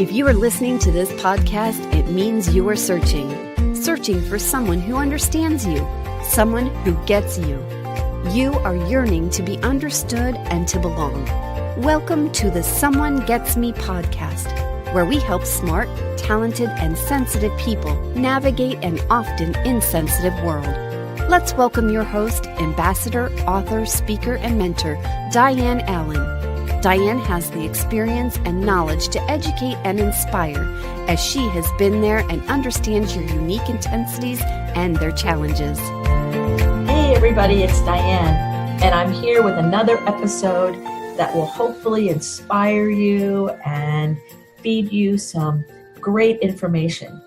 If you are listening to this podcast, it means you are searching for someone who understands you, someone who gets you. You are yearning to be understood and to belong. Welcome to the Someone Gets Me podcast, where we help smart, talented, and sensitive people navigate an often insensitive world. Let's welcome your host, ambassador, author, speaker, and mentor, Diane Allen. Diane has the experience and knowledge to educate and inspire, as she has been there and understands your unique intensities and their challenges. Hey everybody, it's Diane, and I'm here with another episode that will hopefully inspire you and feed you some great information.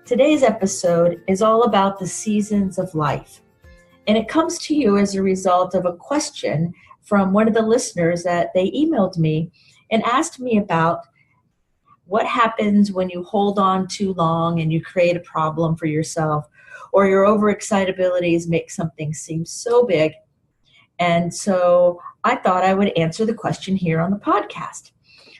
Today's episode is all about the seasons of life, and it comes to you as a result of a question from one of the listeners that they emailed me and asked me about what happens when you hold on too long and you create a problem for yourself, or your overexcitabilities make something seem so big. And so I thought I would answer the question here on the podcast.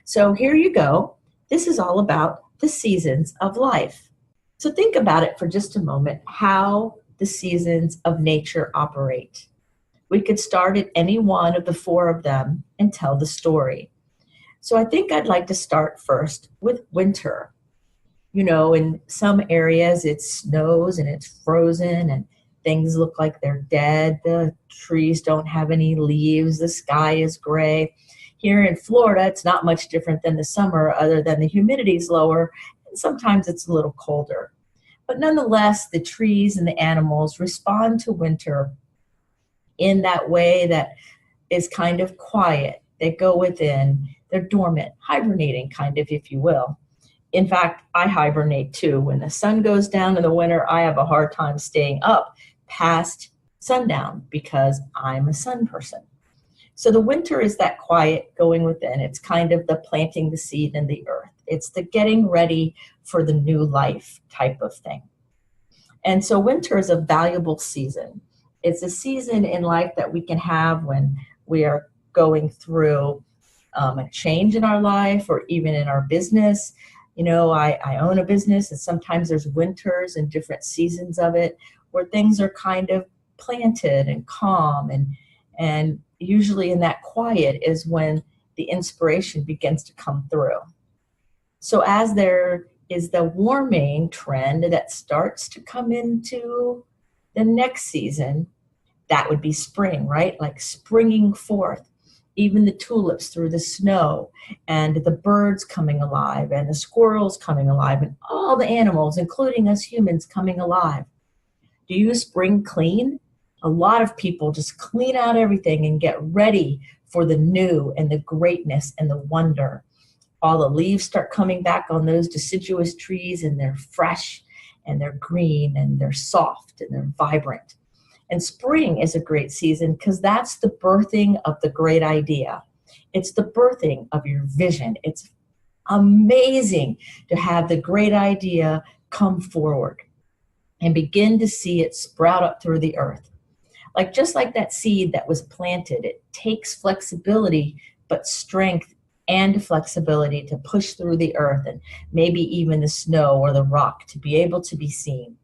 So here you go. This is all about the seasons of life. So think about it for just a moment, how the seasons of nature operate. We could start at any one of the four of them and tell the story. So I think I'd like to start first with winter. You know, in some areas it snows and it's frozen and things look like they're dead. The trees don't have any leaves. The sky is gray. Here in Florida, it's not much different than the summer, other than the humidity is lower and sometimes it's a little colder. But nonetheless, the trees and the animals respond to winter in that way that is kind of quiet. They go within, they're dormant, hibernating kind of, if you will. In fact, I hibernate too. When the sun goes down in the winter, I have a hard time staying up past sundown because I'm a sun person. So the winter is that quiet going within. It's kind of the planting the seed in the earth. It's the getting ready for the new life type of thing. And so winter is a valuable season. It's a season in life that we can have when we are going through a change in our life or even in our business. You know, I own a business, and sometimes there's winters and different seasons of it where things are kind of planted and calm, and usually in that quiet is when the inspiration begins to come through. So as there is the warming trend that starts to come into the next season, that would be spring, right? Like springing forth, even the tulips through the snow, and the birds coming alive, and the squirrels coming alive, and all the animals, including us humans, coming alive. Do you spring clean? A lot of people just clean out everything and get ready for the new and the greatness and the wonder. All the leaves start coming back on those deciduous trees, and they're fresh and they're green and they're soft and they're vibrant. And spring is a great season because that's the birthing of the great idea. It's the birthing of your vision. It's amazing to have the great idea come forward and begin to see it sprout up through the earth. Like just like that seed that was planted, it takes flexibility, but strength and flexibility to push through the earth and maybe even the snow or the rock to be able to be seen.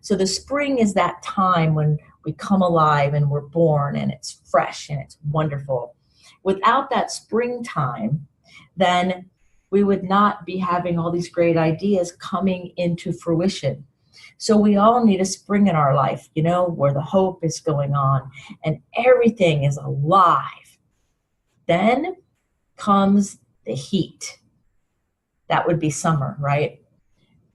So the spring is that time when we come alive and we're born and it's fresh and it's wonderful. Without that springtime, then we would not be having all these great ideas coming into fruition. So we all need a spring in our life, you know, where the hope is going on and everything is alive. Then comes the heat. That would be summer, right?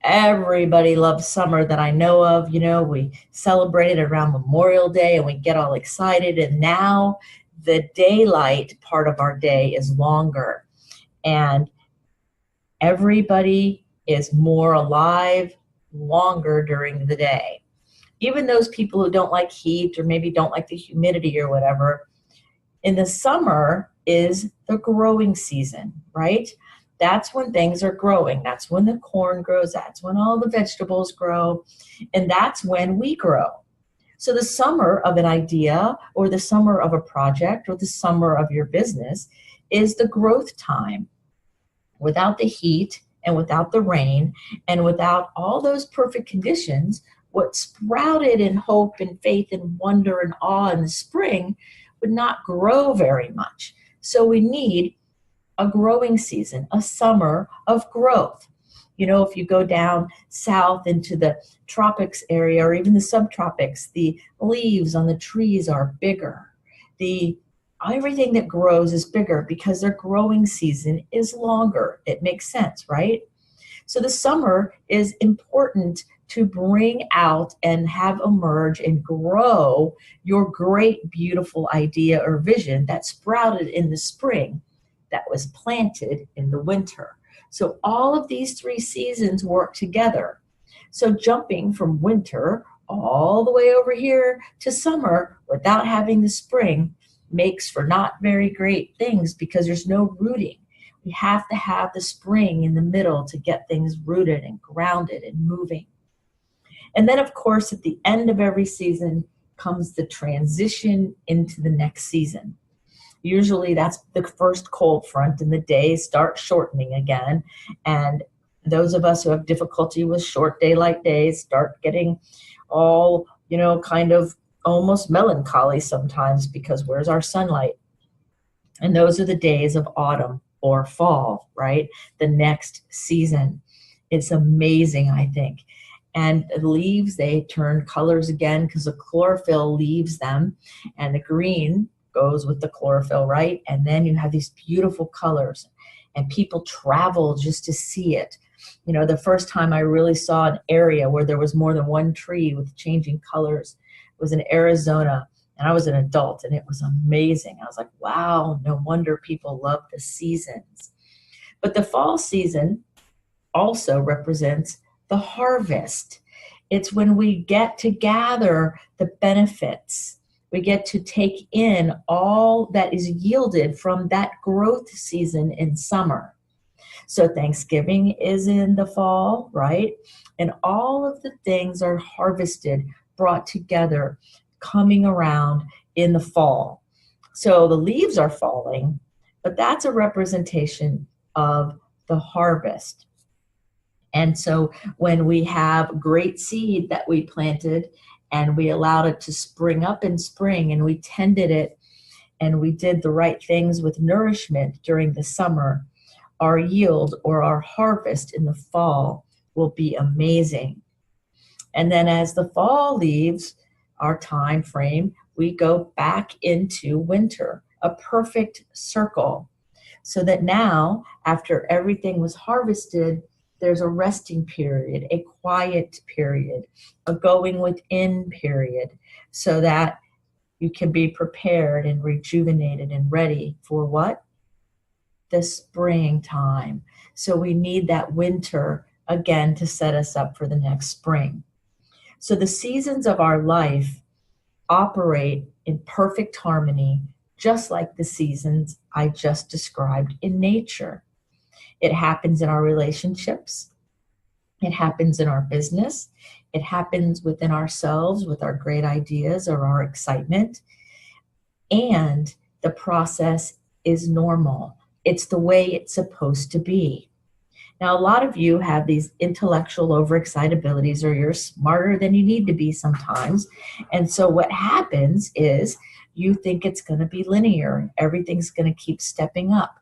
Everybody loves summer that I know of. You know, we celebrate it around Memorial Day and we get all excited. And now the daylight part of our day is longer. And everybody is more alive longer during the day. Even those people who don't like heat or maybe don't like the humidity or whatever, in the summer is the growing season, right? That's when things are growing. That's when the corn grows. That's when all the vegetables grow. And that's when we grow. So the summer of an idea or the summer of a project or the summer of your business is the growth time. Without the heat and without the rain and without all those perfect conditions, what sprouted in hope and faith and wonder and awe in the spring would not grow very much. So we need a growing season, a summer of growth. You know, if you go down south into the tropics area or even the subtropics, the leaves on the trees are bigger. Everything that grows is bigger because their growing season is longer. It makes sense, right? So the summer is important to bring out and have emerge and grow your great, beautiful idea or vision that sprouted in the spring, that was planted in the winter. So all of these three seasons work together. So jumping from winter all the way over here to summer without having the spring makes for not very great things because there's no rooting. We have to have the spring in the middle to get things rooted and grounded and moving. And then, of course, at the end of every season comes the transition into the next season. Usually that's the first cold front and the days start shortening again. And those of us who have difficulty with short daylight days start getting all, kind of almost melancholy sometimes because where's our sunlight? And those are the days of autumn or fall, right? The next season. It's amazing, I think. And the leaves, they turn colors again because the chlorophyll leaves them, and the green goes with the chlorophyll, right? And then you have these beautiful colors, and people travel just to see it. The first time I really saw an area where there was more than one tree with changing colors was in Arizona, and I was an adult, and it was amazing. I was like, wow, no wonder people love the seasons. But the fall season also represents the harvest. It's when we get to gather the benefits. We get to take in all that is yielded from that growth season in summer. So Thanksgiving is in the fall, right? And all of the things are harvested, brought together, coming around in the fall. So the leaves are falling, but that's a representation of the harvest. And so when we have great seed that we planted and we allowed it to spring up in spring and we tended it and we did the right things with nourishment during the summer, our yield or our harvest in the fall will be amazing. And then as the fall leaves our time frame, we go back into winter, a perfect circle. So that now, after everything was harvested, there's a resting period, a quiet period, a going within period, so that you can be prepared and rejuvenated and ready for what? The springtime. So we need that winter again to set us up for the next spring. So the seasons of our life operate in perfect harmony, just like the seasons I just described in nature. It happens in our relationships. It happens in our business. It happens within ourselves with our great ideas or our excitement. And the process is normal. It's the way it's supposed to be. Now, a lot of you have these intellectual overexcitabilities, or you're smarter than you need to be sometimes. And so what happens is you think it's going to be linear. Everything's going to keep stepping up.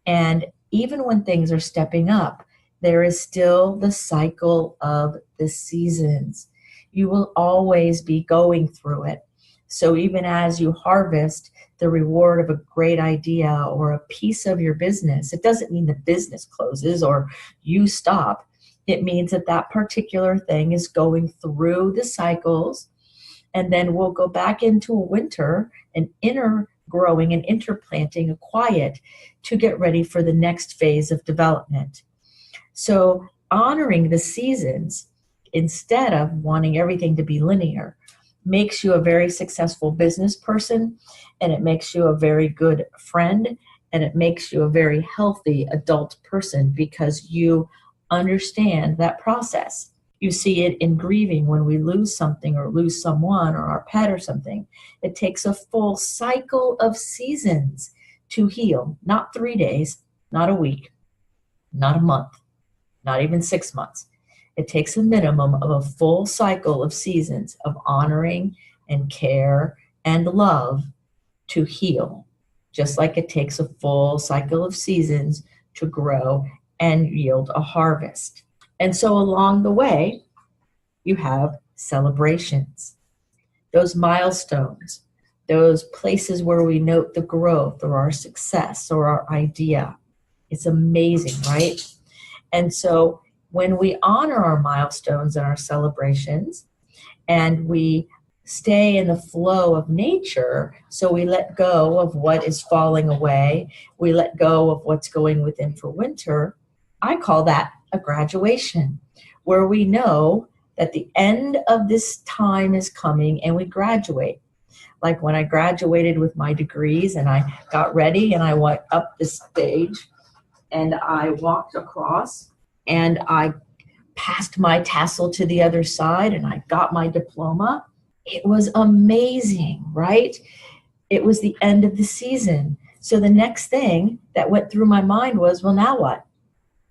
And even when things are stepping up, there is still the cycle of the seasons. You will always be going through it. So even as you harvest the reward of a great idea or a piece of your business, it doesn't mean the business closes or you stop. It means that that particular thing is going through the cycles, and then we'll go back into a winter, an inner growing and interplanting, a quiet, to get ready for the next phase of development. So honoring the seasons instead of wanting everything to be linear makes you a very successful business person, and it makes you a very good friend, and it makes you a very healthy adult person because you understand that process. You see it in grieving when we lose something or lose someone or our pet or something. It takes a full cycle of seasons to heal, not 3 days, not a week, not a month, not even 6 months. It takes a minimum of a full cycle of seasons of honoring and care and love to heal, just like it takes a full cycle of seasons to grow and yield a harvest. And so along the way, you have celebrations, those milestones, those places where we note the growth or our success or our idea. It's amazing, right? And so when we honor our milestones and our celebrations, and we stay in the flow of nature, so we let go of what is falling away, we let go of what's going within for winter, I call that a graduation, where we know that the end of this time is coming and we graduate. Like when I graduated with my degrees and I got ready and I went up the stage and I walked across and I passed my tassel to the other side and I got my diploma. It was amazing, right? It was the end of the season. So the next thing that went through my mind was, well, now what?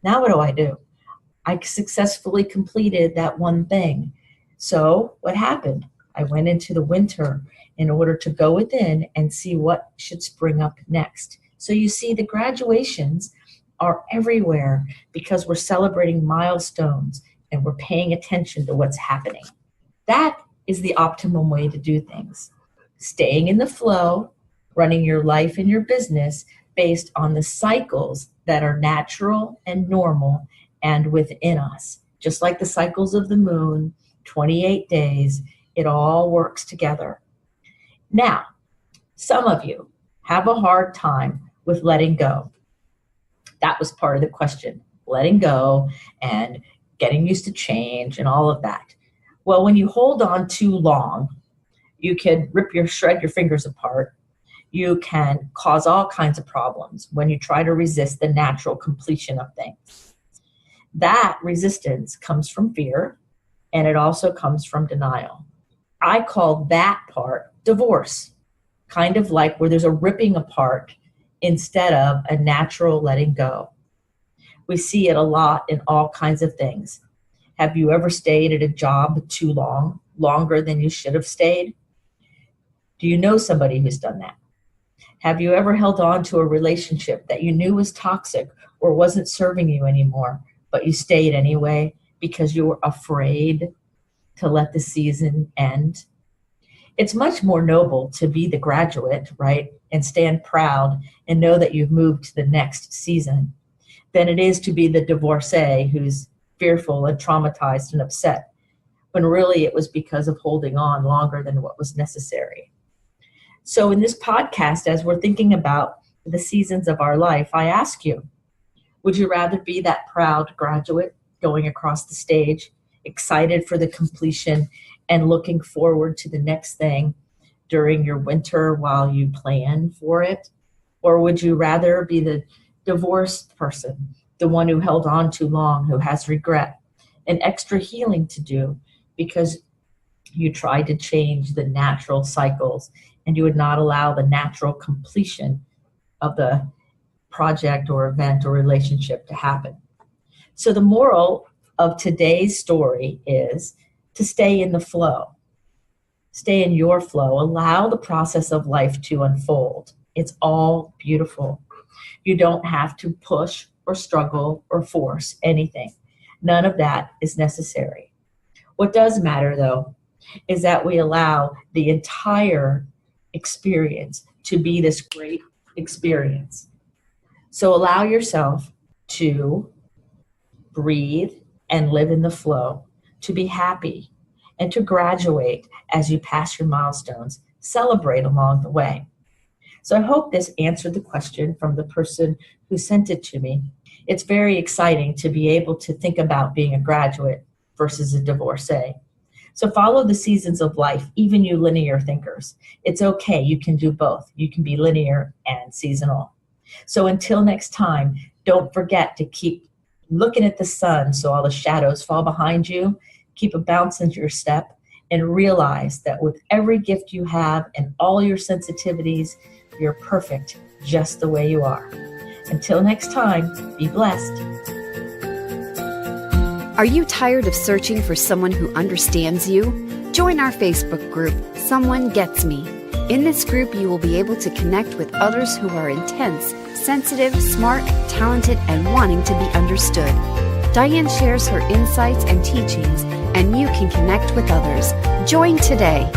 Now what do I do? I successfully completed that one thing. So what happened? I went into the winter in order to go within and see what should spring up next. So you see, the graduations are everywhere because we're celebrating milestones and we're paying attention to what's happening. That is the optimum way to do things. Staying in the flow, running your life and your business based on the cycles that are natural and normal and within us. Just like the cycles of the moon, 28 days, it all works together. Now, some of you have a hard time with letting go. That was part of the question, letting go and getting used to change and all of that. Well, when you hold on too long, you can shred your fingers apart. You can cause all kinds of problems when you try to resist the natural completion of things. That resistance comes from fear, and it also comes from denial. I call that part divorce, kind of like where there's a ripping apart instead of a natural letting go. We see it a lot in all kinds of things. Have you ever stayed at a job too long, longer than you should have stayed? Do you know somebody who's done that? Have you ever held on to a relationship that you knew was toxic or wasn't serving you anymore, but you stayed anyway because you were afraid to let the season end? It's much more noble to be the graduate, right, and stand proud and know that you've moved to the next season than it is to be the divorcee who's fearful and traumatized and upset, when really it was because of holding on longer than what was necessary. So in this podcast, as we're thinking about the seasons of our life, I ask you, would you rather be that proud graduate going across the stage, excited for the completion and looking forward to the next thing during your winter while you plan for it? Or would you rather be the divorced person, the one who held on too long, who has regret and extra healing to do because you tried to change the natural cycles and you would not allow the natural completion of the project or event or relationship to happen? So the moral of today's story is to stay in the flow. Stay in your flow. Allow the process of life to unfold. It's all beautiful. You don't have to push or struggle or force anything. None of that is necessary. What does matter, though, is that we allow the entire experience to be this great experience. So allow yourself to breathe and live in the flow, to be happy, and to graduate as you pass your milestones. Celebrate along the way. So I hope this answered the question from the person who sent it to me. It's very exciting to be able to think about being a graduate versus a divorcee. So follow the seasons of life, even you linear thinkers. It's okay, you can do both. You can be linear and seasonal. So until next time, don't forget to keep looking at the sun so all the shadows fall behind you. Keep a bounce into your step and realize that with every gift you have and all your sensitivities, you're perfect just the way you are. Until next time, be blessed. Are you tired of searching for someone who understands you? Join our Facebook group, Someone Gets Me. In this group, you will be able to connect with others who are intense, sensitive, smart, talented, and wanting to be understood. Diane shares her insights and teachings, and you can connect with others. Join today.